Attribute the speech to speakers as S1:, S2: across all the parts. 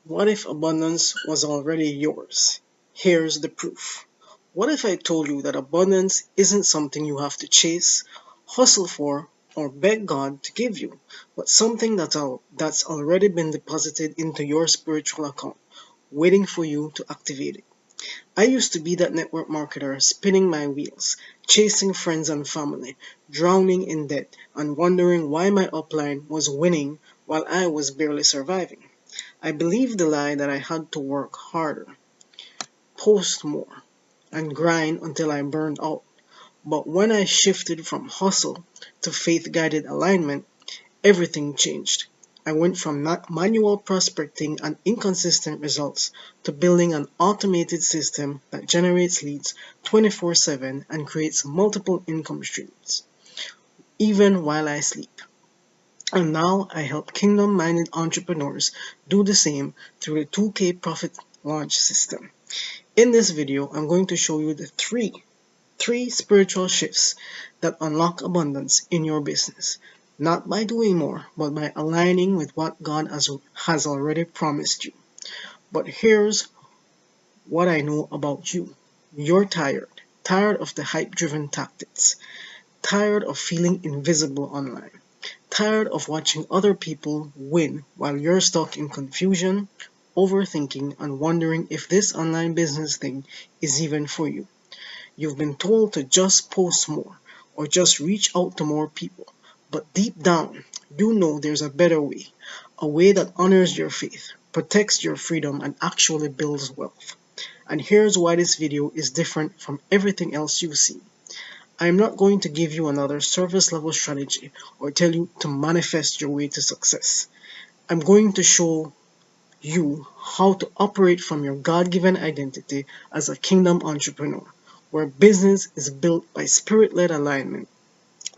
S1: What if abundance was already yours? Here's the proof. What if I told you that abundance isn't something you have to chase, hustle for, or beg God to give you, but something that's already been deposited into your spiritual account, waiting for you to activate it? I used to be that network marketer spinning my wheels, chasing friends and family, drowning in debt, and wondering why my upline was winning while I was barely surviving. I believed the lie that I had to work harder, post more, and grind until I burned out. But when I shifted from hustle to faith guided alignment, everything changed. I went from manual prospecting and inconsistent results to building an automated system that generates leads 24/7 and creates multiple income streams, even while I sleep. And now I help kingdom minded entrepreneurs do the same through the 2K Profit Launch System. In this video, I'm going to show you the three spiritual shifts that unlock abundance in your business. Not by doing more, but by aligning with what God has already promised you. But here's what I know about you. You're tired of the hype driven tactics, tired of feeling invisible online, tired of watching other people win while you're stuck in confusion, overthinking, and wondering if this online business thing is even for you. You've been told to just post more or just reach out to more people. But deep down, you know there's a better way, a way that honors your faith, protects your freedom, and actually builds wealth. And here's why this video is different from everything else you've seen. I am not going to give you another surface level strategy or tell you to manifest your way to success. I'm going to show you how to operate from your God given identity as a kingdom entrepreneur, where business is built by spirit led alignment,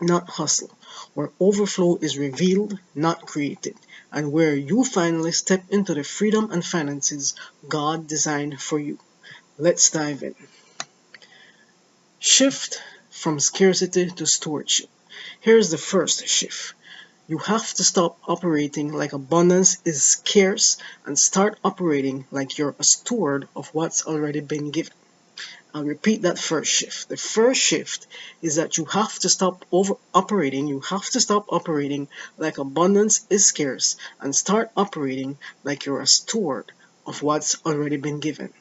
S1: not hustle, where overflow is revealed, not created, and where you finally step into the freedom and finances God designed for you. Let's dive in. Shift from scarcity to stewardship. Here's the first shift. You have to stop operating like abundance is scarce and start operating like you're a steward of what's already been given. I'll repeat that first shift. The first shift is that you have to stop operating like abundance is scarce and start operating like you're a steward of what's already been given.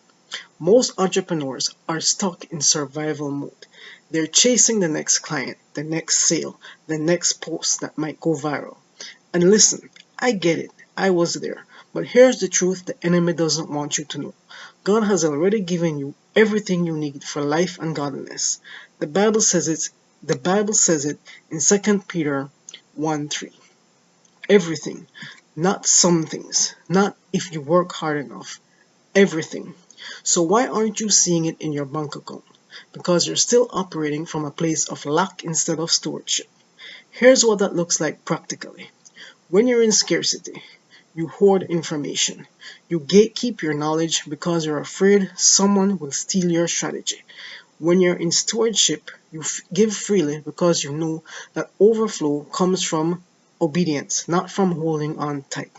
S1: Most entrepreneurs are stuck in survival mode. They're chasing the next client, the next sale, the next post that might go viral. And listen, I get it. I was there. But here's the truth the enemy doesn't want you to know. God has already given you everything you need for life and godliness. The Bible says it in 2 Peter 1:3. Everything, not some things, not if you work hard enough. Everything. So why aren't you seeing it in your bank account? Because you're still operating from a place of lack instead of stewardship. Here's what that looks like practically. When you're in scarcity, you hoard information. You gatekeep your knowledge because you're afraid someone will steal your strategy. When you're in stewardship, you give freely because you know that overflow comes from obedience, not from holding on tight.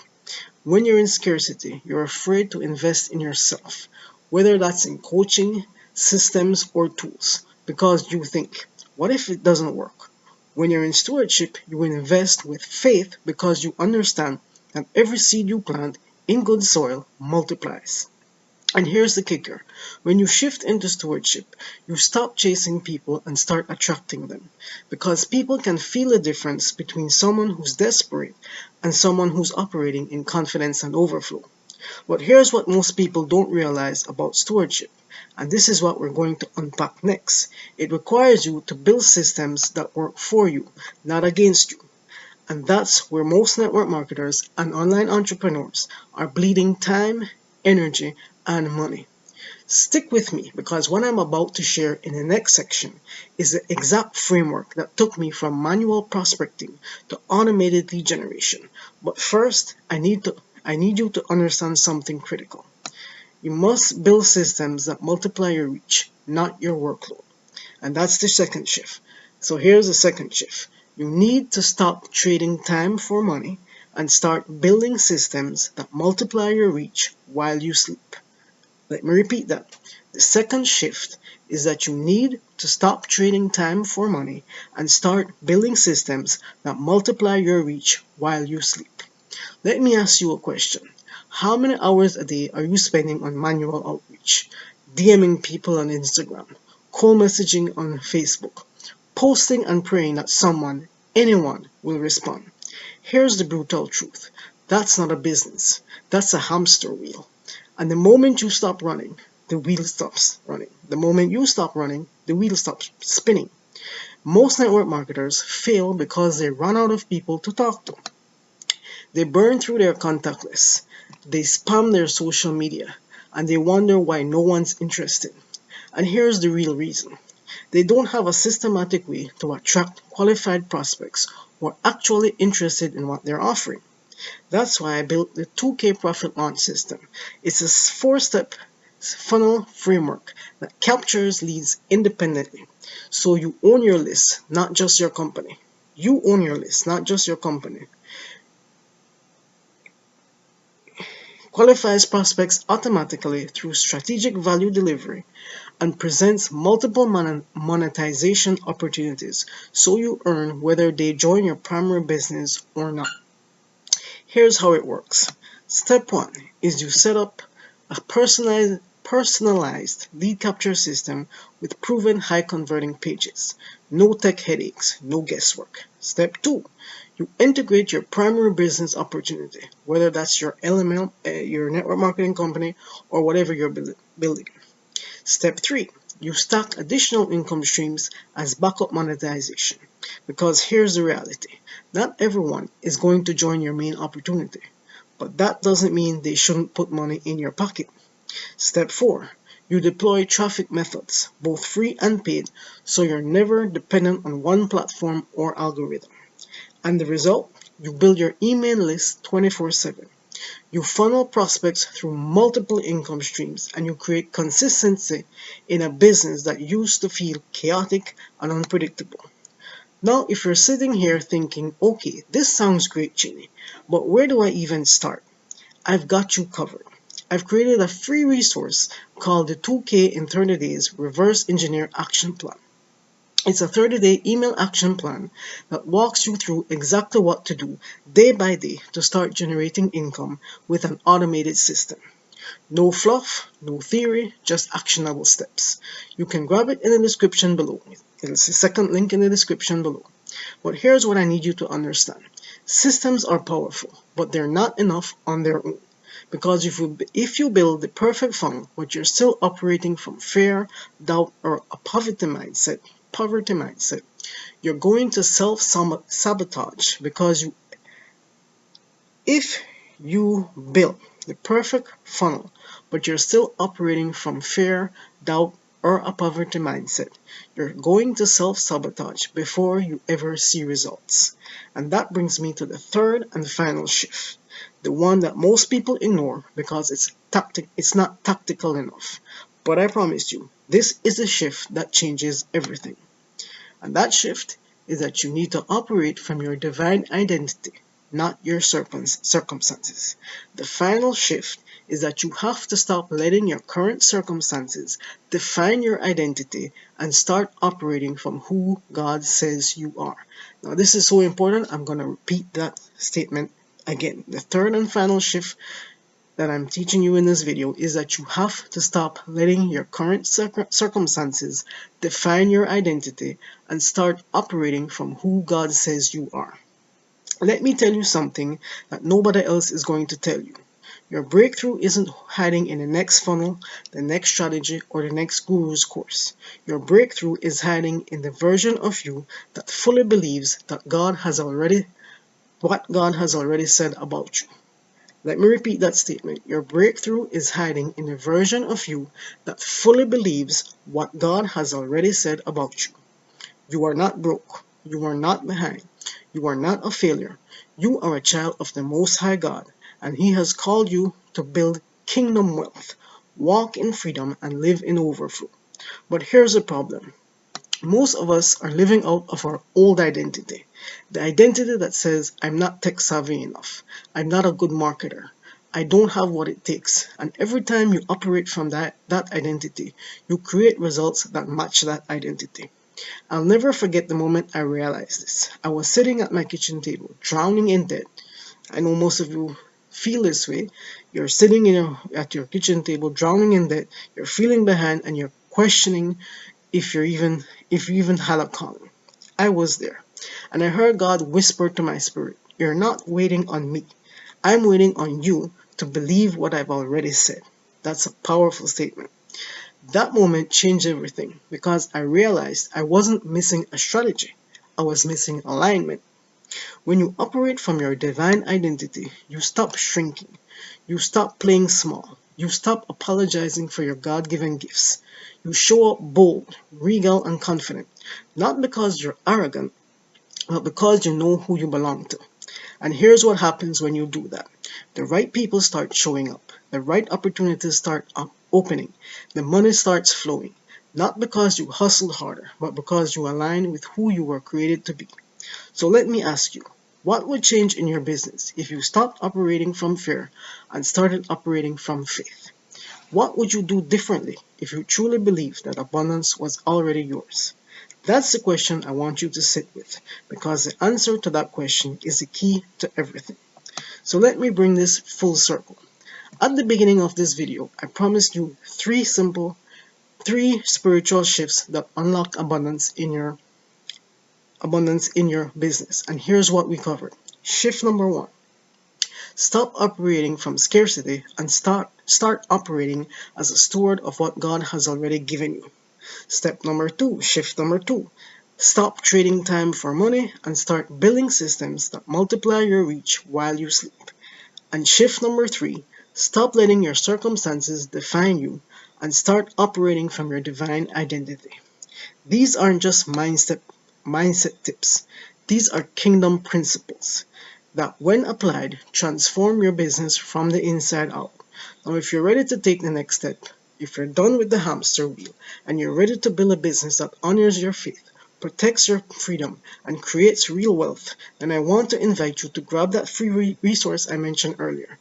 S1: When you're in scarcity, you're afraid to invest in yourself, whether that's in coaching, systems, or tools, because you think, what if it doesn't work? When you're in stewardship, you invest with faith because you understand that every seed you plant in good soil multiplies. And here's the kicker. When you shift into stewardship, you stop chasing people and start attracting them. Because people can feel the difference between someone who's desperate and someone who's operating in confidence and overflow. But here's what most people don't realize about stewardship. And this is what we're going to unpack next. It requires you to build systems that work for you, not against you. And that's where most network marketers and online entrepreneurs are bleeding time, energy, and money. Stick with me because what I'm about to share in the next section is the exact framework that took me from manual prospecting to automated lead generation. But first, I need you to understand something critical. You must build systems that multiply your reach, not your workload. And that's the second shift. So here's the second shift. You need to stop trading time for money and start building systems that multiply your reach while you sleep. Let me repeat that. The second shift is that you need to stop trading time for money and start building systems that multiply your reach while you sleep. Let me ask you a question. How many hours a day are you spending on manual outreach, DMing people on Instagram, call messaging on Facebook, posting and praying that someone, anyone, will respond? Here's the brutal truth. That's not a business. That's a hamster wheel. And the moment you stop running, the wheel stops running. The moment you stop running, the wheel stops spinning. Most network marketers fail because they run out of people to talk to. They burn through their contact list. They spam their social media. And they wonder why no one's interested. And here's the real reason. They don't have a systematic way to attract qualified prospects who are actually interested in what they're offering. That's why I built the 2K Profit Launch System. It's a 4-step funnel framework that captures leads independently. So you own your list, not just your company. You own your list, not just your company. Qualifies prospects automatically through strategic value delivery and presents multiple monetization opportunities so you earn whether they join your primary business or not. Here's how it works. Step 1 is you set up a personalized lead capture system with proven high converting pages. No tech headaches, no guesswork. Step 2, you integrate your primary business opportunity, whether that's your LML, your network marketing company, or whatever you're building. Step 3, you stack additional income streams as backup monetization. Because here's the reality. Not everyone is going to join your main opportunity, but that doesn't mean they shouldn't put money in your pocket. Step 4, you deploy traffic methods, both free and paid, so you're never dependent on one platform or algorithm. And the result? You build your email list 24/7. You funnel prospects through multiple income streams and you create consistency in a business that used to feel chaotic and unpredictable. Now, if you're sitting here thinking, okay, this sounds great, Chinny, but where do I even start? I've got you covered. I've created a free resource called the 2K in 30 Days Reverse Engineer Action Plan. It's a 30-day email action plan that walks you through exactly what to do day by day to start generating income with an automated system. No fluff, no theory, just actionable steps. You can grab it in the description below. It's the second link in the description below. But here's what I need you to understand. Systems are powerful, but they're not enough on their own. Because if you build the perfect funnel, but you're still operating from fear, doubt, or a poverty mindset, you're going to self-sabotage because if you build the perfect funnel, but you're still operating from fear, doubt, or a poverty mindset, you're going to self-sabotage before you ever see results. And that brings me to the third and final shift, the one that most people ignore because it's not tactical enough. But I promise you, this is a shift that changes everything. And that shift is that you need to operate from your divine identity, not your circumstances. The final shift is that you have to stop letting your current circumstances define your identity and start operating from who God says you are. Now, this is so important. I'm going to repeat that statement again. The third and final shift that I'm teaching you in this video is that you have to stop letting your current circumstances define your identity and start operating from who God says you are. Let me tell you something that nobody else is going to tell you. Your breakthrough isn't hiding in the next funnel, the next strategy, or the next guru's course. Your breakthrough is hiding in the version of you that fully believes that what God has already said about you. Let me repeat that statement. Your breakthrough is hiding in a version of you that fully believes what God has already said about you. You are not broke. You are not behind. You are not a failure. You are a child of the Most High God, and He has called you to build kingdom wealth, walk in freedom, and live in overflow. But here's the problem. Most of us are living out of our old identity. The identity that says, I'm not tech savvy enough. I'm not a good marketer. I don't have what it takes. And every time you operate from that identity, you create results that match that identity. I'll never forget the moment I realized this. I was sitting at my kitchen table, drowning in debt. I know most of you feel this way. You're sitting at your kitchen table, drowning in debt. You're feeling behind, and you're questioning if you even had a calling. I was there, and I heard God whisper to my spirit, "You're not waiting on me. I'm waiting on you to believe what I've already said." That's a powerful statement. That moment changed everything because I realized I wasn't missing a strategy. I was missing alignment. When you operate from your divine identity, you stop shrinking. You stop playing small. You stop apologizing for your God given gifts. You show up bold, regal, and confident, not because you're arrogant, but because you know who you belong to. And here's what happens when you do that: the right people start showing up, the right opportunities start opening, the money starts flowing, not because you hustled harder, but because you align with who you were created to be. So let me ask you, what would change in your business if you stopped operating from fear and started operating from faith? What would you do differently if you truly believed that abundance was already yours? That's the question I want you to sit with, because the answer to that question is the key to everything. So let me bring this full circle. At the beginning of this video, I promised you three spiritual shifts that unlock abundance in your business. And here's what we covered. Shift number 1: stop operating from scarcity and start operating as a steward of what God has already given you. Step number 2, shift number 2: stop trading time for money and start building systems that multiply your reach while you sleep. And shift number 3, stop letting your circumstances define you and start operating from your divine identity. These aren't just mindset tips. These are kingdom principles that, when applied, transform your business from the inside out. Now, if you're ready to take the next step, if you're done with the hamster wheel and you're ready to build a business that honors your faith, protects your freedom, and creates real wealth, then I want to invite you to grab that free resource I mentioned earlier: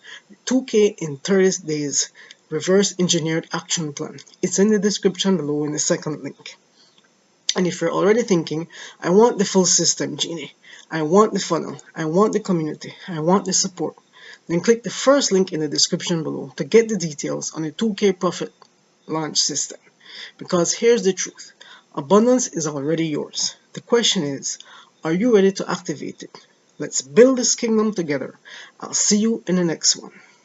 S1: 2K in 30 days reverse engineered action plan. It's in the description below in the second link. And if you're already thinking, I want the full system, Genie, I want the funnel, I want the community, I want the support, then click the first link in the description below to get the details on the 2K Profit Launch System. Because here's the truth: abundance is already yours. The question is, are you ready to activate it? Let's build this kingdom together. I'll see you in the next one.